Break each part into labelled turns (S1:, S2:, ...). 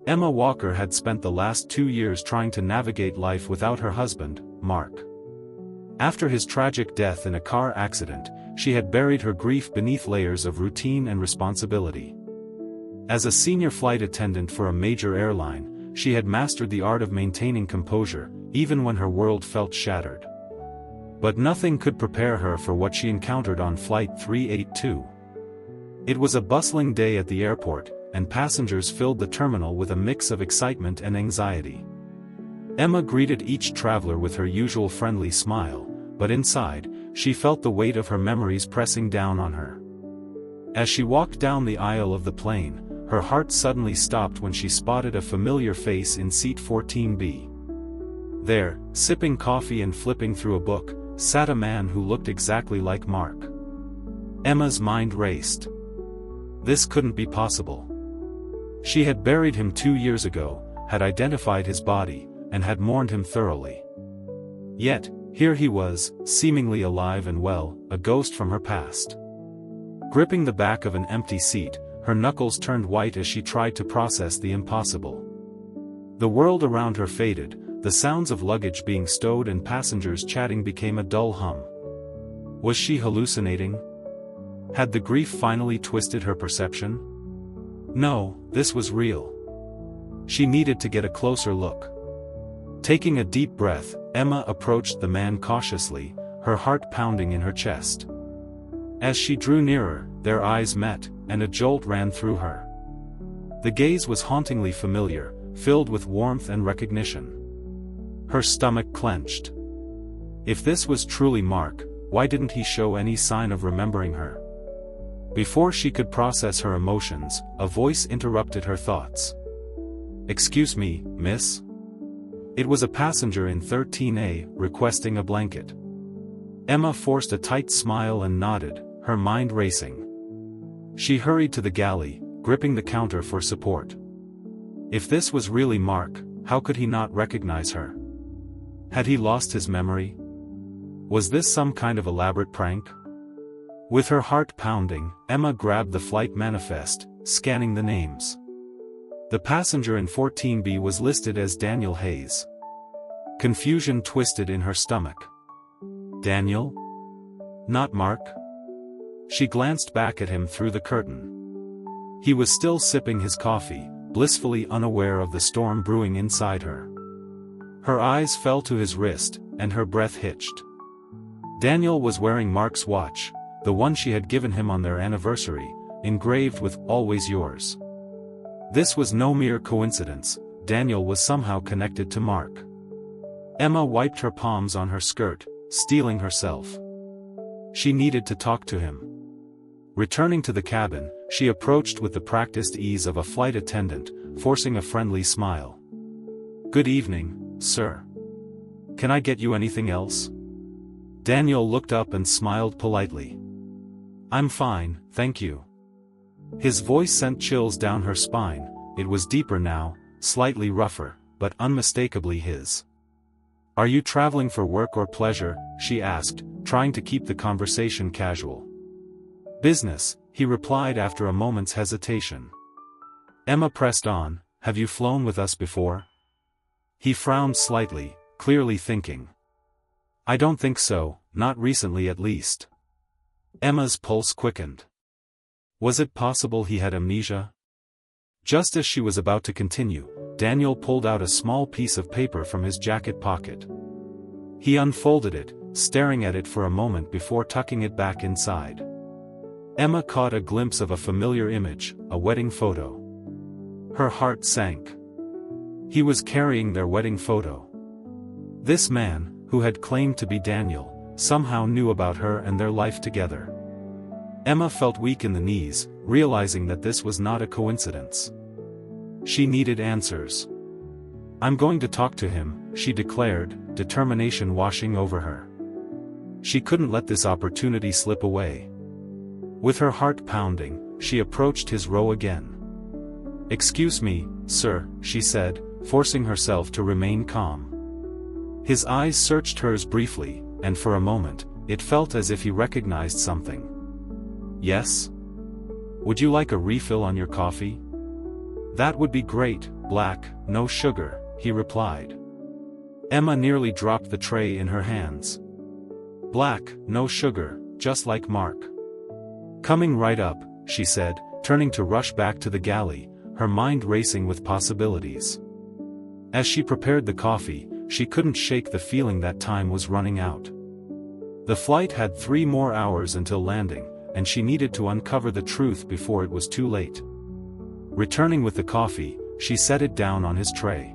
S1: Emma Walker had spent the last 2 years trying to navigate life without her husband, Mark. After his tragic death in a car accident, she had buried her grief beneath layers of routine and responsibility. As a senior flight attendant for a major airline, she had mastered the art of maintaining composure, even when her world felt shattered. But nothing could prepare her for what she encountered on Flight 382. It was a bustling day at the airport, and passengers filled the terminal with a mix of excitement and anxiety. Emma greeted each traveler with her usual friendly smile, but inside, she felt the weight of her memories pressing down on her. As she walked down the aisle of the plane, her heart suddenly stopped when she spotted a familiar face in seat 14B. There, sipping coffee and flipping through a book, sat a man who looked exactly like Mark. Emma's mind raced. This couldn't be possible. She had buried him 2 years ago, had identified his body, and had mourned him thoroughly. Yet, here he was, seemingly alive and well, a ghost from her past. Gripping the back of an empty seat, her knuckles turned white as she tried to process the impossible. The world around her faded, the sounds of luggage being stowed and passengers chatting became a dull hum. Was she hallucinating? Had the grief finally twisted her perception? No, this was real. She needed to get a closer look. Taking a deep breath, Emma approached the man cautiously, her heart pounding in her chest. As she drew nearer, their eyes met, and a jolt ran through her. The gaze was hauntingly familiar, filled with warmth and recognition. Her stomach clenched. If this was truly Mark, why didn't he show any sign of remembering her? Before she could process her emotions, a voice interrupted her thoughts. "Excuse me, miss?" It was a passenger in 13A, requesting a blanket. Emma forced a tight smile and nodded, her mind racing. She hurried to the galley, gripping the counter for support. If this was really Mark, how could he not recognize her? Had he lost his memory? Was this some kind of elaborate prank? With her heart pounding, Emma grabbed the flight manifest, scanning the names. The passenger in 14B was listed as Daniel Hayes. Confusion twisted in her stomach. Daniel? Not Mark? She glanced back at him through the curtain. He was still sipping his coffee, blissfully unaware of the storm brewing inside her. Her eyes fell to his wrist, and her breath hitched. Daniel was wearing Mark's watch, the one she had given him on their anniversary, engraved with "Always Yours." This was no mere coincidence, Daniel was somehow connected to Mark. Emma wiped her palms on her skirt, steeling herself. She needed to talk to him. Returning to the cabin, she approached with the practiced ease of a flight attendant, forcing a friendly smile. "Good evening, sir. Can I get you anything else?" Daniel looked up and smiled politely. "I'm fine, thank you." His voice sent chills down her spine. It was deeper now, slightly rougher, but unmistakably his. "Are you traveling for work or pleasure?" she asked, trying to keep the conversation casual. "Business," he replied after a moment's hesitation. Emma pressed on, "Have you flown with us before?" He frowned slightly, clearly thinking. "I don't think so, not recently at least." Emma's pulse quickened. Was it possible he had amnesia? Just as she was about to continue, Daniel pulled out a small piece of paper from his jacket pocket. He unfolded it, staring at it for a moment before tucking it back inside. Emma caught a glimpse of a familiar image, a wedding photo. Her heart sank. He was carrying their wedding photo. This man, who had claimed to be Daniel, somehow knew about her and their life together. Emma felt weak in the knees, realizing that this was not a coincidence. She needed answers. "I'm going to talk to him," she declared, determination washing over her. She couldn't let this opportunity slip away. With her heart pounding, she approached his row again. "Excuse me, sir," she said, forcing herself to remain calm. His eyes searched hers briefly, and for a moment, it felt as if he recognized something. "Yes? Would you like a refill on your coffee?" "That would be great," Black, no sugar, he replied. Emma nearly dropped the tray in her hands. Black, no sugar, just like Mark. Coming right up, she said, turning to rush back to the galley, her mind racing with possibilities. As she prepared the coffee, she couldn't shake the feeling that time was running out. The flight had 3 more hours until landing, and she needed to uncover the truth before it was too late. Returning with the coffee, she set it down on his tray.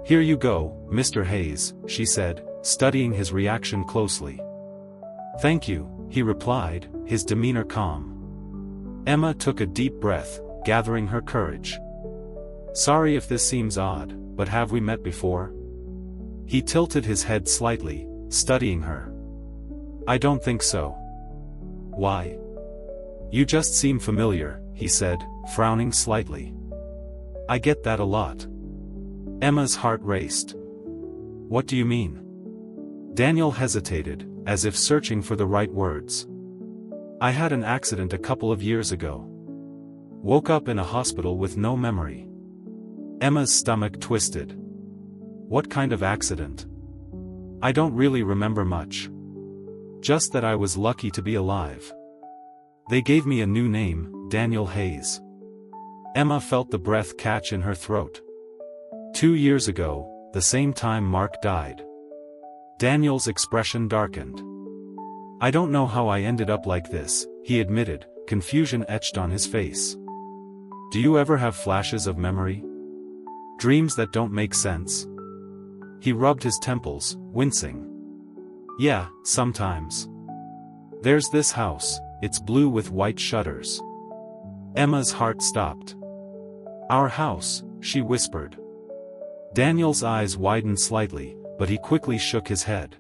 S1: "Here you go, Mr. Hayes," she said, studying his reaction closely. "Thank you," he replied, his demeanor calm. Emma took a deep breath, gathering her courage. "Sorry if this seems odd, but have we met before?" He tilted his head slightly, studying her. "I don't think so." "Why?" "You just seem familiar," he said, frowning slightly. "I get that a lot." Emma's heart raced. "What do you mean?" Daniel hesitated, as if searching for the right words. "I had an accident a couple of years ago. Woke up in a hospital with no memory." Emma's stomach twisted. "What kind of accident?" "I don't really remember much. Just that I was lucky to be alive. They gave me a new name, Daniel Hayes." Emma felt the breath catch in her throat. 2 years ago, the same time Mark died. Daniel's expression darkened. "I don't know how I ended up like this," he admitted, confusion etched on his face. "Do you ever have flashes of memory? Dreams that don't make sense?" He rubbed his temples, wincing. "Yeah, sometimes. There's this house, it's blue with white shutters." Emma's heart stopped. "Our house," she whispered. Daniel's eyes widened slightly, but he quickly shook his head.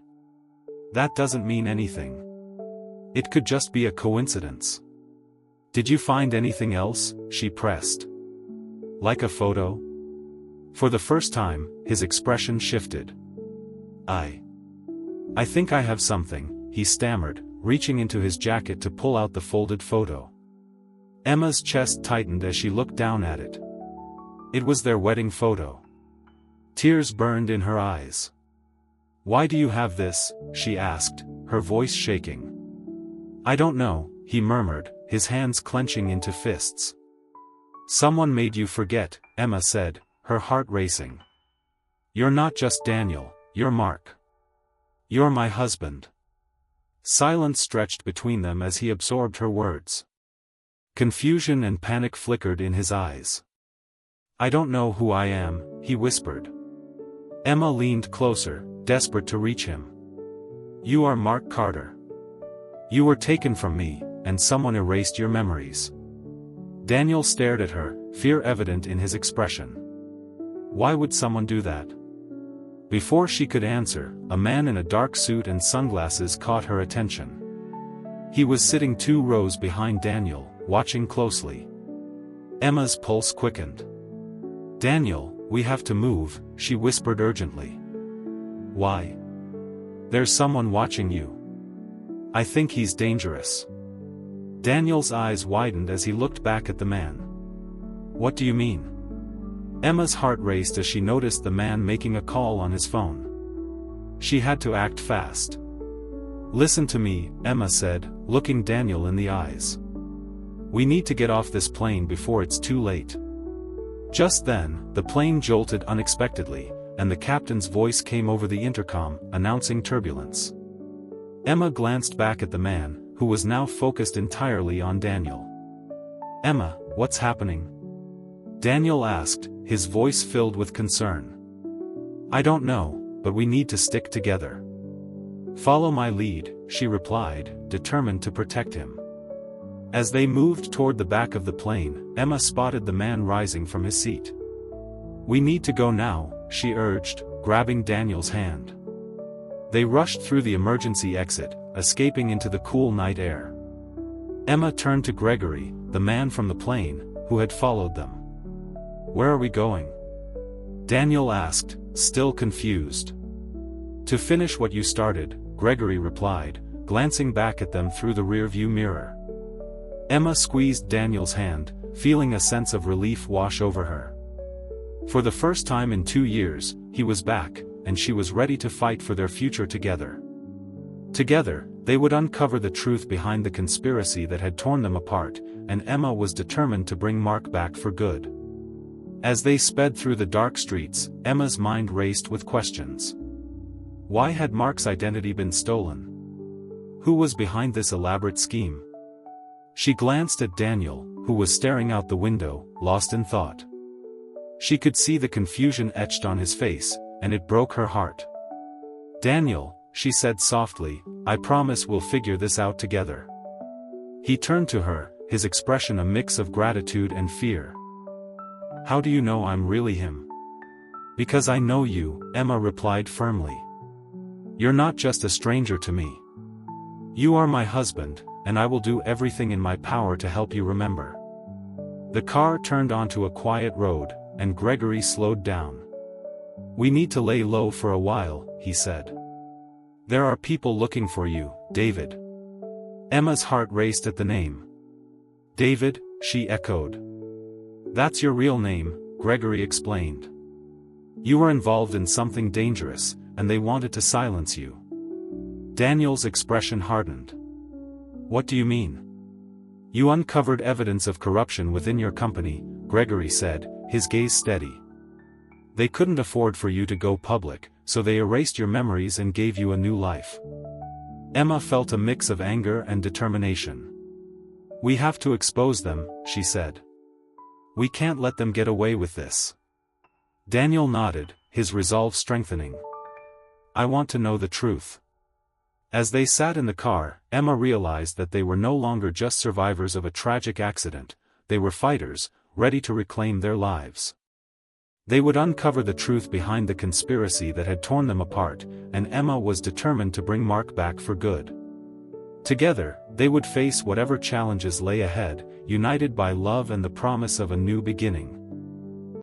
S1: "That doesn't mean anything. It could just be a coincidence." "Did you find anything else?" she pressed. "Like a photo?" For the first time, his expression shifted. I think I have something," he stammered, reaching into his jacket to pull out the folded photo. Emma's chest tightened as she looked down at it. It was their wedding photo. Tears burned in her eyes. "Why do you have this?" she asked, her voice shaking. "I don't know," he murmured, his hands clenching into fists. "Someone made you forget," Emma said, her heart racing. "You're not just Daniel, you're Mark. You're my husband." Silence stretched between them as he absorbed her words. Confusion and panic flickered in his eyes. "I don't know who I am," he whispered. Emma leaned closer, desperate to reach him. "You are Mark Carter. You were taken from me, and someone erased your memories." Daniel stared at her, fear evident in his expression. "Why would someone do that?" Before she could answer, a man in a dark suit and sunglasses caught her attention. He was sitting 2 rows behind Daniel, watching closely. Emma's pulse quickened. "Daniel, we have to move," she whispered urgently. "Why?" "There's someone watching you. I think he's dangerous." Daniel's eyes widened as he looked back at the man. "What do you mean?" Emma's heart raced as she noticed the man making a call on his phone. She had to act fast. "Listen to me," Emma said, looking Daniel in the eyes. "We need to get off this plane before it's too late." Just then, the plane jolted unexpectedly, and the captain's voice came over the intercom, announcing turbulence. Emma glanced back at the man, who was now focused entirely on Daniel. "Emma, what's happening?" Daniel asked, his voice filled with concern. "I don't know, but we need to stick together." "Follow my lead," she replied, determined to protect him. As they moved toward the back of the plane, Emma spotted the man rising from his seat. "We need to go now," she urged, grabbing Daniel's hand. They rushed through the emergency exit, escaping into the cool night air. Emma turned to Gregory, the man from the plane, who had followed them. "Where are we going?" Daniel asked, still confused. "To finish what you started," Gregory replied, glancing back at them through the rearview mirror. Emma squeezed Daniel's hand, feeling a sense of relief wash over her. For the first time in 2 years, he was back, and she was ready to fight for their future together. Together, they would uncover the truth behind the conspiracy that had torn them apart, and Emma was determined to bring Mark back for good. As they sped through the dark streets, Emma's mind raced with questions. Why had Mark's identity been stolen? Who was behind this elaborate scheme? She glanced at Daniel, who was staring out the window, lost in thought. She could see the confusion etched on his face, and it broke her heart. "Daniel," she said softly, "I promise we'll figure this out together." He turned to her, his expression a mix of gratitude and fear. "How do you know I'm really him?" "Because I know you," Emma replied firmly. "You're not just a stranger to me. You are my husband, and I will do everything in my power to help you remember." The car turned onto a quiet road, and Gregory slowed down. "We need to lay low for a while," he said. "There are people looking for you, David." Emma's heart raced at the name. "David," she echoed. "That's your real name," Gregory explained. "You were involved in something dangerous, and they wanted to silence you." Daniel's expression hardened. "What do you mean?" "You uncovered evidence of corruption within your company," Gregory said, his gaze steady. "They couldn't afford for you to go public, so they erased your memories and gave you a new life." Emma felt a mix of anger and determination. "We have to expose them," she said. "We can't let them get away with this." Daniel nodded, his resolve strengthening. "I want to know the truth." As they sat in the car, Emma realized that they were no longer just survivors of a tragic accident, they were fighters, ready to reclaim their lives. They would uncover the truth behind the conspiracy that had torn them apart, and Emma was determined to bring Mark back for good. Together, they would face whatever challenges lay ahead, united by love and the promise of a new beginning.